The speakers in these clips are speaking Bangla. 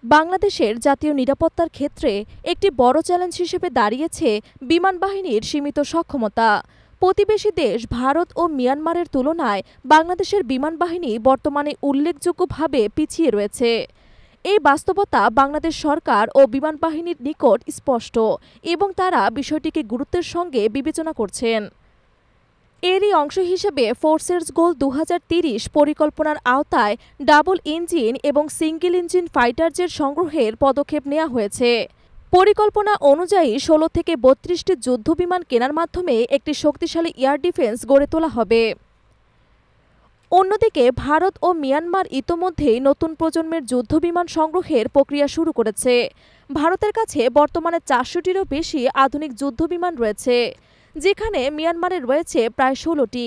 বাংলাদেশের জাতীয় নিরাপত্তার ক্ষেত্রে একটি বড় চ্যালেঞ্জ হিসেবে দাঁড়িয়েছে বিমান বাহিনীর সীমিত সক্ষমতা। প্রতিবেশী দেশ ভারত ও মিয়ানমারের তুলনায় বাংলাদেশের বিমান বাহিনী বর্তমানে উল্লেখযোগ্যভাবে পিছিয়ে রয়েছে। এই বাস্তবতা বাংলাদেশ সরকার ও বিমান বাহিনীর নিকট স্পষ্ট এবং তারা বিষয়টিকে গুরুত্বের সঙ্গে বিবেচনা করছেন। এরই অংশ হিসেবে ফোর্সেস গোল 2030 পরিকল্পনার আওতায় ডাবল ইঞ্জিন এবং সিঙ্গেল ইঞ্জিন ফাইটার জেট সংগ্রহের পদক্ষেপ নেওয়া হয়েছে। পরিকল্পনা অনুযায়ী 16 থেকে 32টি যুদ্ধবিমান কেনার মাধ্যমে একটি শক্তিশালী এয়ার ডিফেন্স গড়ে তোলা হবে। অন্যদিকে ভারত ও মিয়ানমার ইতোমধ্যেই নতুন প্রজন্মের যুদ্ধবিমান সংগ্রহের প্রক্রিয়া শুরু করেছে। ভারতের কাছে বর্তমানে 400টিরও বেশি আধুনিক যুদ্ধবিমান রয়েছে, যেখানে মিয়ানমারে রয়েছে প্রায় 16টি।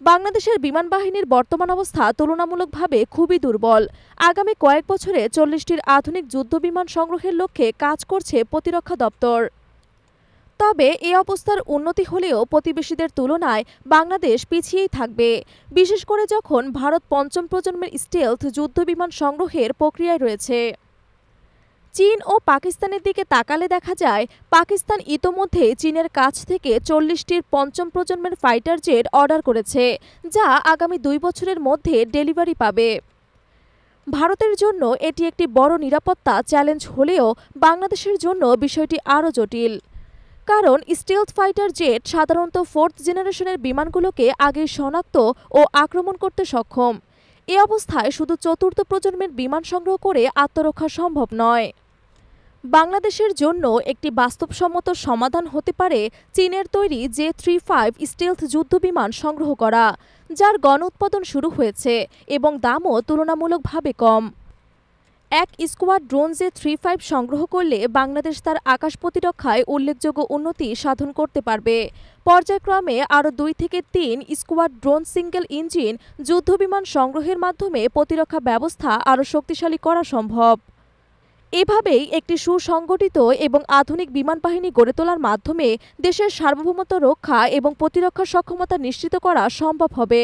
বাংলাদেশের বিমান বাহিনীর বর্তমান অবস্থা তুলনামূলকভাবে খুবই দুর্বল। আগামী কয়েক বছরে 40টির আধুনিক যুদ্ধবিমান সংগ্রহের লক্ষ্যে কাজ করছে প্রতিরক্ষা দপ্তর। তবে এ অবস্থার উন্নতি হলেও প্রতিবেশীদের তুলনায় বাংলাদেশ পিছিয়েই থাকবে, বিশেষ করে যখন ভারত পঞ্চম প্রজন্মের স্টেলথ যুদ্ধবিমান সংগ্রহের প্রক্রিয়ায় রয়েছে। চীন ও পাকিস্তানের দিকে তাকালে দেখা যায়, পাকিস্তান ইতোমধ্যে চীনের কাছ থেকে 40টির পঞ্চম প্রজন্মের ফাইটার জেট অর্ডার করেছে, যা আগামী 2 বছরের মধ্যে ডেলিভারি পাবে। ভারতের জন্য এটি একটি বড় নিরাপত্তা চ্যালেঞ্জ হলেও বাংলাদেশের জন্য বিষয়টি আরও জটিল। কারণ স্টেলথ ফাইটার জেট সাধারণত 4th জেনারেশনের বিমানগুলোকে আগেই শনাক্ত ও আক্রমণ করতে সক্ষম। এ অবস্থায় শুধু 4র্থ প্রজন্মের বিমান সংগ্রহ করে আত্মরক্ষা সম্ভব নয়। বাংলাদেশের জন্য একটি বাস্তবসম্মত সমাধান হতে পারে চীনের তৈরি J-35 স্টেলথ যুদ্ধবিমান সংগ্রহ করা, যার গণ উৎপাদন শুরু হয়েছে এবং দামও তুলনামূলকভাবে কম। এক স্কোয়াড ড্রোন J-35 সংগ্রহ করলে বাংলাদেশ তার আকাশ প্রতিরক্ষায় উল্লেখযোগ্য উন্নতি সাধন করতে পারবে। পর্যায়ক্রমে আরও 2 থেকে 3 স্কোয়াড ড্রোন সিঙ্গেল ইঞ্জিন যুদ্ধবিমান সংগ্রহের মাধ্যমে প্রতিরক্ষা ব্যবস্থা আরও শক্তিশালী করা সম্ভব। এভাবেই একটি সুসংগঠিত এবং আধুনিক বিমান বাহিনী গড়ে তোলার মাধ্যমে দেশের সার্বভৌমত্ব রক্ষা এবং প্রতিরক্ষা সক্ষমতা নিশ্চিত করা সম্ভব হবে।